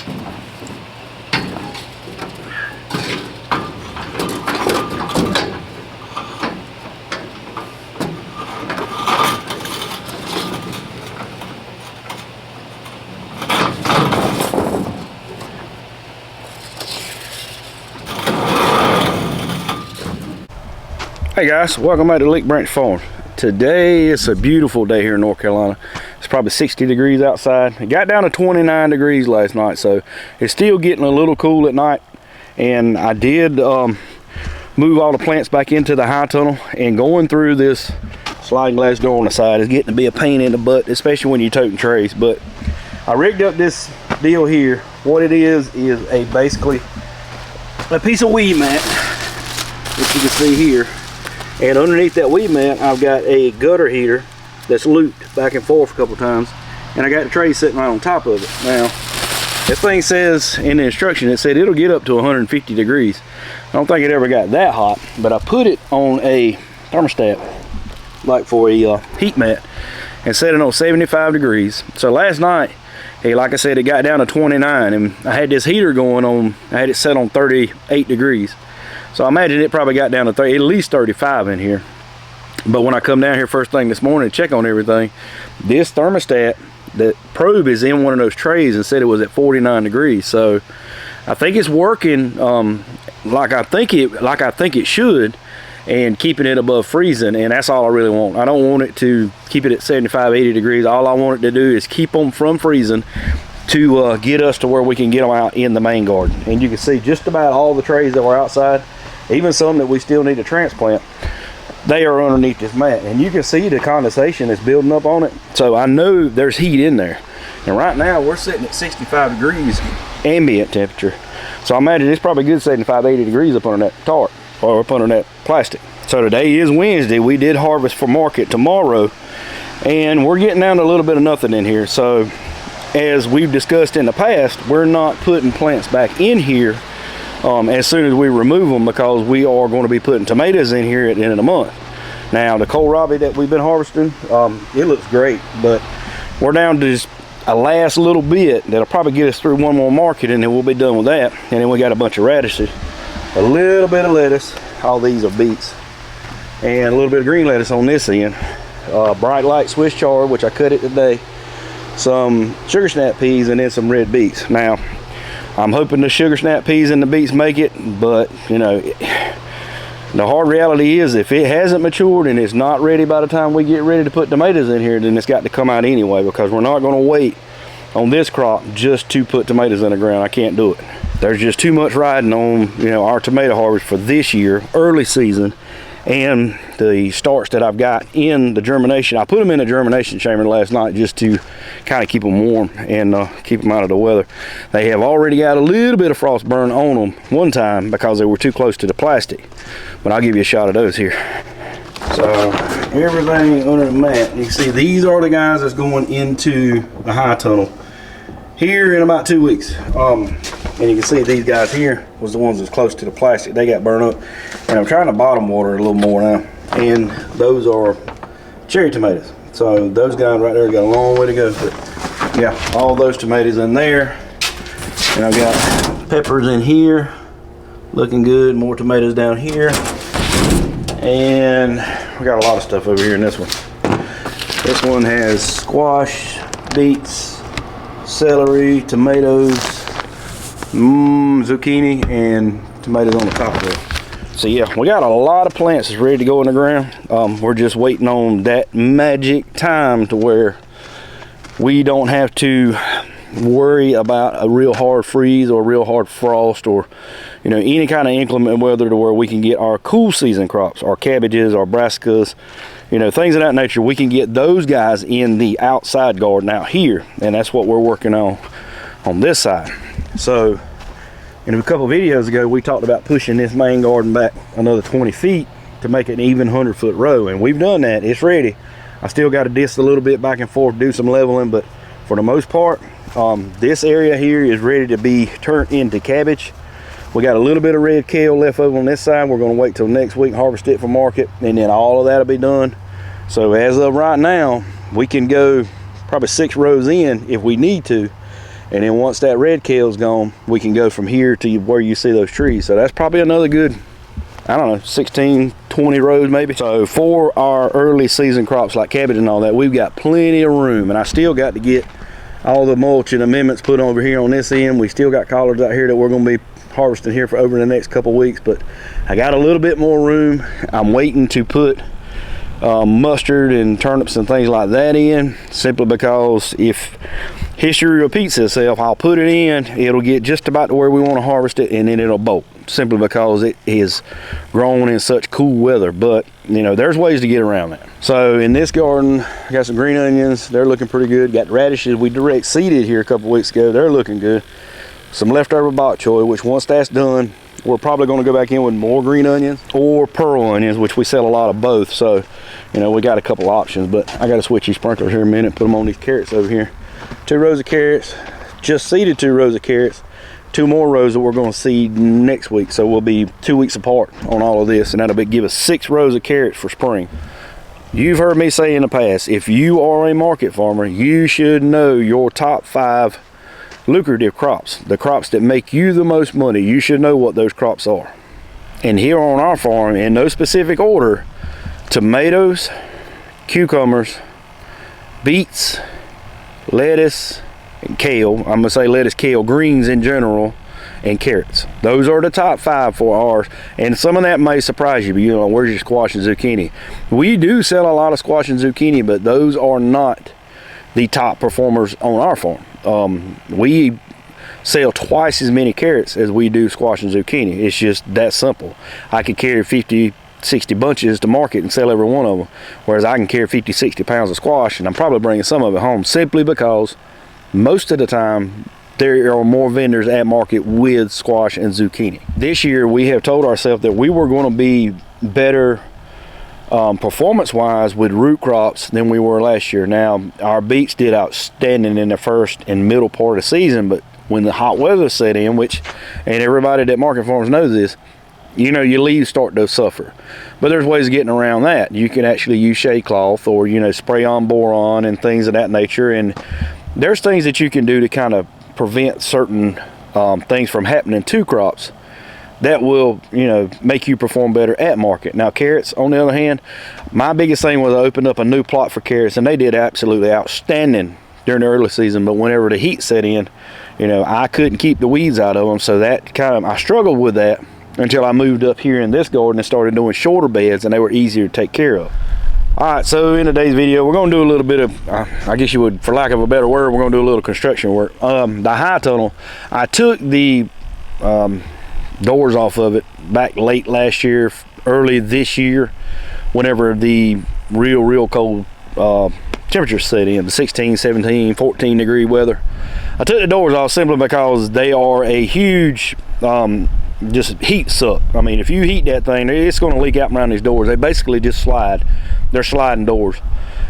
Hey guys, welcome back to Lick Branch Farm. Today it's a beautiful day here in North Carolina. It's probably 60 degrees outside. It got down to 29 degrees last night, so it's still getting a little cool at night. And I did move all the plants back into the high tunnel, and going through this sliding glass door on the side is getting to be a pain in the butt, especially when you're toting trays. But I rigged up this deal here. What it is basically a piece of weed mat, which you can see here. And underneath that weed mat, I've got a gutter heater that's looped back and forth a couple times, and I got the tray sitting right on top of it. Now, that thing says in the instruction, it said it'll get up to 150 degrees. I don't think it ever got that hot, but I put it on a thermostat, like for a heat mat, and set it on 75 degrees. So last night, hey, like I said, it got down to 29, and I had this heater going on. I had it set on 38 degrees. So I imagine it probably got down to at least 35 in here. But when I come down here first thing this morning to check on everything, this thermostat, the probe is in one of those trays and said it was at 49 degrees. So I think it's working like I think it should, and keeping it above freezing. And that's all I really want. I don't want it to keep it at 75, 80 degrees. All I want it to do is keep them from freezing to get us to where we can get them out in the main garden. And you can see just about all the trays that were outside, even some that we still need to transplant, they are underneath this mat, and you can see the condensation that's building up on it. So I know there's heat in there, and right now we're sitting at 65 degrees ambient temperature. So I imagine it's probably good 75, 80 degrees up under that tarp, or up under that plastic. So today is Wednesday. We did harvest for market tomorrow, and we're getting down to a little bit of nothing in here. So as we've discussed in the past, we're not putting plants back in here as soon as we remove them, because we are going to be putting tomatoes in here at the end of the month. Now the kohlrabi that we've been harvesting, it looks great, but we're down to just a last little bit that'll probably get us through one more market, and then we'll be done with that. And then we got a bunch of radishes, a little bit of lettuce, all these are beets, and a little bit of green lettuce on this end, bright light Swiss chard, which I cut it today, some sugar snap peas, and then some red beets. Now I'm hoping the sugar snap peas and the beets make it, but you know, the hard reality is if it hasn't matured and it's not ready by the time we get ready to put tomatoes in here, then it's got to come out anyway, because we're not going to wait on this crop just to put tomatoes in the ground. I can't do it. There's just too much riding on, you know, our tomato harvest for this year, early season, and the starts that I've got in the germination. I put them in a germination chamber last night just to kind of keep them warm and keep them out of the weather. They have already got a little bit of frost burn on them one time because they were too close to the plastic, but I'll give you a shot of those here. So everything under the mat, you can see these are the guys that's going into the high tunnel here in about 2 weeks. And you can see these guys here was the ones that's close to the plastic. They got burned up, and I'm trying to bottom water a little more now. And those are cherry tomatoes. So those guys right there got a long way to go. But yeah, all those tomatoes in there. And I've got peppers in here, looking good. More tomatoes down here. And we got a lot of stuff over here in this one. This one has squash, beets, celery, tomatoes, zucchini, and tomatoes on the top of it. So yeah, we got a lot of plants that's ready to go in the ground. We're just waiting on that magic time to where we don't have to worry about a real hard freeze or a real hard frost, or you know, any kind of inclement weather, to where we can get our cool season crops, our cabbages, our brassicas, you know, things of that nature. We can get those guys in the outside garden out here, and that's what we're working on this side. So in a couple of videos ago, we talked about pushing this main garden back another 20 feet to make it an even 100-foot row, and we've done that. It's ready. I still got to disc a little bit back and forth, do some leveling, but for the most part, this area here is ready to be turned into cabbage. We got a little bit of red kale left over on this side. We're going to wait till next week, harvest it for market, and then all of that will be done. So as of right now, we can go probably 6 rows in if we need to, And then once that red kale's gone, we can go from here to where you see those trees. So that's probably another good, I don't know, 16, 20 rows maybe. So for our early season crops like cabbage and all that, we've got plenty of room. And I still got to get all the mulch and amendments put over here on this end. We still got collards out here that we're going to be harvesting here for over the next couple weeks, but I got a little bit more room. I'm waiting to put mustard and turnips and things like that in, simply because if history repeats itself, I'll put it in, it'll get just about to where we want to harvest it, and then it'll bolt, simply because it is grown in such cool weather. But you know, there's ways to get around that. So in this garden, I got some green onions. They're looking pretty good. Got radishes we direct seeded here a couple weeks ago. They're looking good. Some leftover bok choy, which once that's done, we're probably going to go back in with more green onions or pearl onions, which we sell a lot of both. So, you know, we got a couple options, but I got to switch these sprinklers here in a minute, put them on these carrots over here. 2 rows of carrots, just seeded 2 rows of carrots, 2 more rows that we're going to seed next week. So we'll be 2 weeks apart on all of this, and that'll give us 6 rows of carrots for spring. You've heard me say in the past, if you are a market farmer, you should know your top 5 lucrative crops, the crops that make you the most money. You should know what those crops are. And here on our farm, in no specific order, tomatoes, cucumbers, beets, lettuce, and kale. I'm gonna say lettuce, kale, greens in general, and carrots. Those are the top 5 for ours. And some of that may surprise you, but you know, where's your squash and zucchini? We do sell a lot of squash and zucchini, but those are not the top performers on our farm. We sell twice as many carrots as we do squash and zucchini. It's just that simple. I could carry 50, 60 bunches to market and sell every one of them, whereas I can carry 50, 60 pounds of squash, and I'm probably bringing some of it home, simply because most of the time there are more vendors at market with squash and zucchini. This year we have told ourselves that we were going to be better performance-wise with root crops than we were last year. Now, our beets did outstanding in the first and middle part of the season, but when the hot weather set in, which, and everybody that market farms knows this, you know, your leaves start to suffer. But there's ways of getting around that. You can actually use shade cloth, or, you know, spray on boron and things of that nature. And there's things that you can do to kind of prevent certain things from happening to crops that will, you know, make you perform better at market. Now, carrots, on the other hand, my biggest thing was I opened up a new plot for carrots, and they did absolutely outstanding during the early season. But whenever the heat set in, you know, I couldn't keep the weeds out of them. So that kind of, I struggled with that until I moved up here in this garden and started doing shorter beds, and they were easier to take care of. All right, so in today's video, we're going to do a little bit of, I guess you would, for lack of a better word, we're going to do a little construction work. The high tunnel, I took the doors off of it back late last year, early this year, whenever the real cold temperatures set in, the 16, 17, 14 degree weather. I took the doors off simply because they are a huge just heat suck. I mean, if you heat that thing, it's going to leak out around these doors. They basically just slide. They're sliding doors,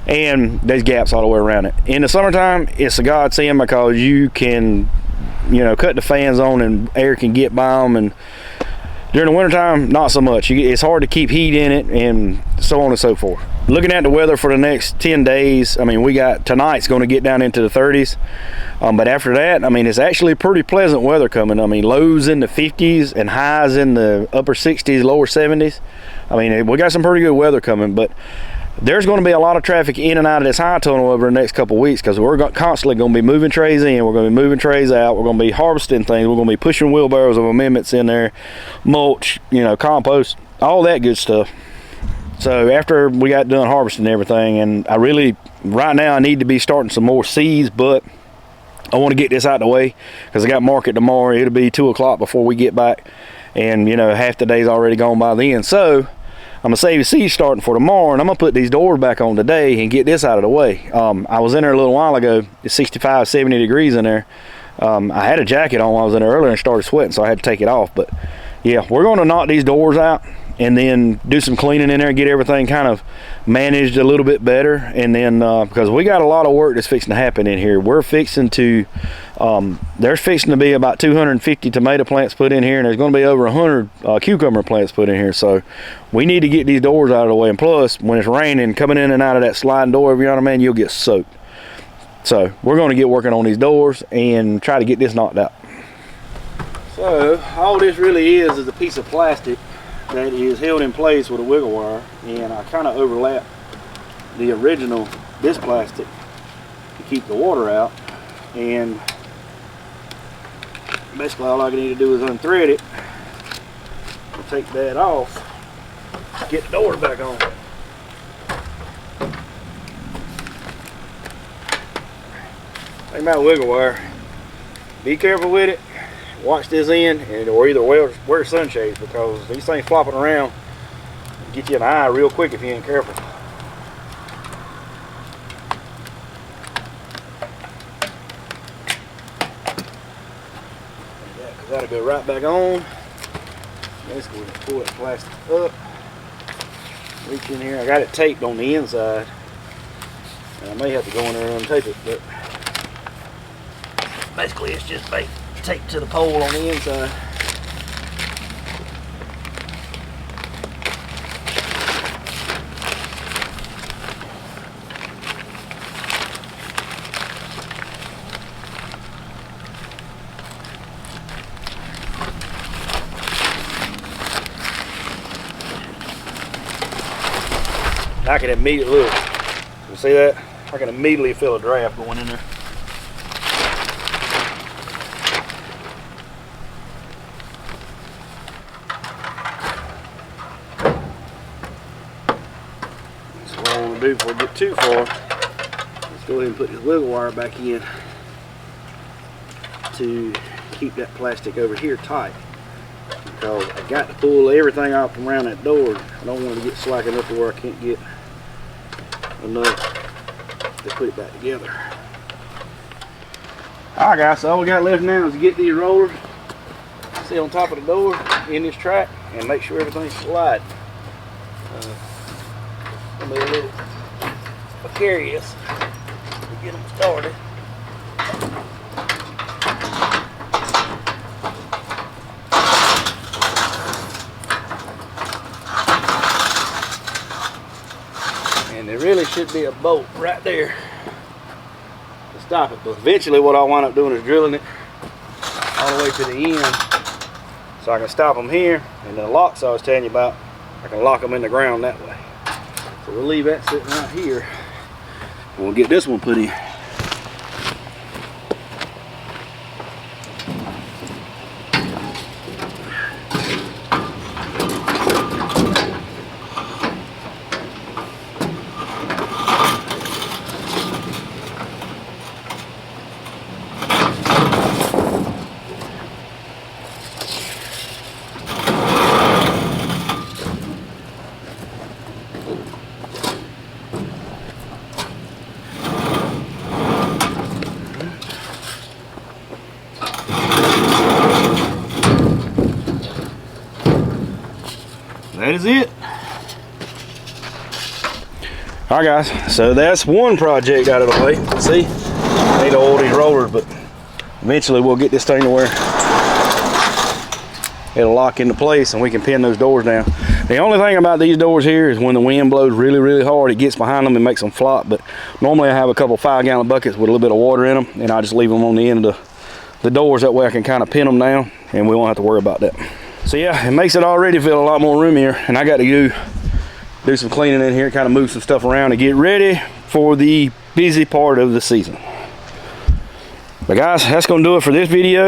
and there's gaps all the way around it. In the summertime, it's a godsend because you can, you know, cut the fans on and air can get by them, and during the wintertime, not so much. It's hard to keep heat in it, and so on and so forth. Looking at the weather for the next 10 days, I mean, we got tonight's going to get down into the 30s, but after that, I mean, it's actually pretty pleasant weather coming. I mean, lows in the 50s and highs in the upper 60s, lower 70s. I mean, we got some pretty good weather coming, but there's going to be a lot of traffic in and out of this high tunnel over the next couple of weeks, because we're constantly going to be moving trays in, we're going to be moving trays out, we're going to be harvesting things, we're going to be pushing wheelbarrows of amendments in there, mulch, you know, compost, all that good stuff. So after we got done harvesting everything, and I really, right now, I need to be starting some more seeds, but I want to get this out of the way because I got market tomorrow. It'll be 2 o'clock before we get back, and you know, half the day's already gone by then. So I'm gonna save seeds starting for tomorrow, and I'm gonna put these doors back on today and get this out of the way. I was in there a little while ago. It's 65, 70 degrees in there. I had a jacket on while I was in there earlier and started sweating, so I had to take it off. But yeah, we're gonna knock these doors out and then do some cleaning in there and get everything kind of managed a little bit better. And then because we got a lot of work that's fixing to happen in here. We're fixing to there's fixing to be about 250 tomato plants put in here, and there's going to be over 100 cucumber plants put in here. So we need to get these doors out of the way, and plus when it's raining, coming in and out of that sliding door every now and then, you'll get soaked. So we're going to get working on these doors and try to get this knocked out. So all this really is a piece of plastic that is held in place with a wiggle wire, and I kind of overlap the original this plastic to keep the water out. And basically all I need to do is unthread it, take that off, get the doors back on. Think about wiggle wire. Be careful with it. Watch this end, or either wear sunshades, because these things flopping around get you an eye real quick if you ain't careful. That'll go right back on. Let's go ahead and pull that plastic up. Reach in here. I got it taped on the inside. And I may have to go in there and untape it, but basically it's just taped to the pole on the inside. I can immediately, look, you see that? I can immediately feel a draft going in there. That's what I want to do before I get too far. Let's go ahead and put this wiggle wire back in to keep that plastic over here tight, because I got to pull everything out from around that door. I don't want to get slacking up to where I can't get enough to put it back together. Alright guys, so all we got left now is to get these rollers, sit on top of the door in this track, and make sure everything's sliding. It'll be a little precarious to get them started. And there really should be a bolt right there to stop it. But eventually what I'll wind up doing is drilling it all the way to the end, so I can stop them here, and the locks I was telling you about, I can lock them in the ground that way. So we'll leave that sitting right here. We'll get this one put in. That is it. Alright guys, so that's one project out of the way. See, I need to oil these rollers, but eventually we'll get this thing to where it'll lock into place and we can pin those doors down. The only thing about these doors here is when the wind blows really, really hard, it gets behind them and makes them flop. But normally I have a couple 5-gallon buckets with a little bit of water in them, and I just leave them on the end of the doors. That way I can kind of pin them down and we won't have to worry about that. So yeah, it makes it already feel a lot more roomier, and I got to do some cleaning in here, kind of move some stuff around to get ready for the busy part of the season. But guys, that's going to do it for this video.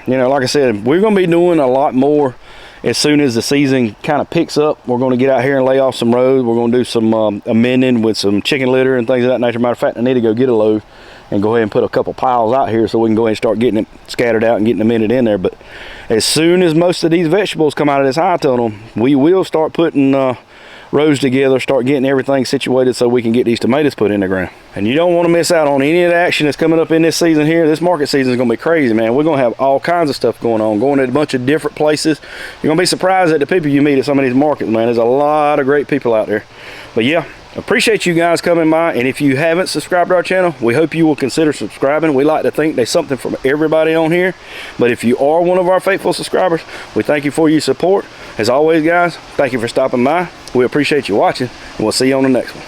You know, like I said, we're going to be doing a lot more as soon as the season kind of picks up. We're going to get out here and lay off some roads. We're going to do some amending with some chicken litter and things of that nature. Matter of fact, I need to go get a load and go ahead and put a couple piles out here so we can go ahead and start getting it scattered out and getting them in there. But as soon as most of these vegetables come out of this high tunnel, we will start putting rows together, start getting everything situated so we can get these tomatoes put in the ground. And you don't want to miss out on any of the action that's coming up in this season here. This market season is going to be crazy, man. We're going to have all kinds of stuff going on, going to a bunch of different places. You're going to be surprised at the people you meet at some of these markets, man. There's a lot of great people out there. But yeah, appreciate you guys coming by, and if you haven't subscribed to our channel, we hope you will consider subscribing. We like to think there's something from everybody on here, but if you are one of our faithful subscribers, we thank you for your support. As always guys, thank you for stopping by. We appreciate you watching, and we'll see you on the next one.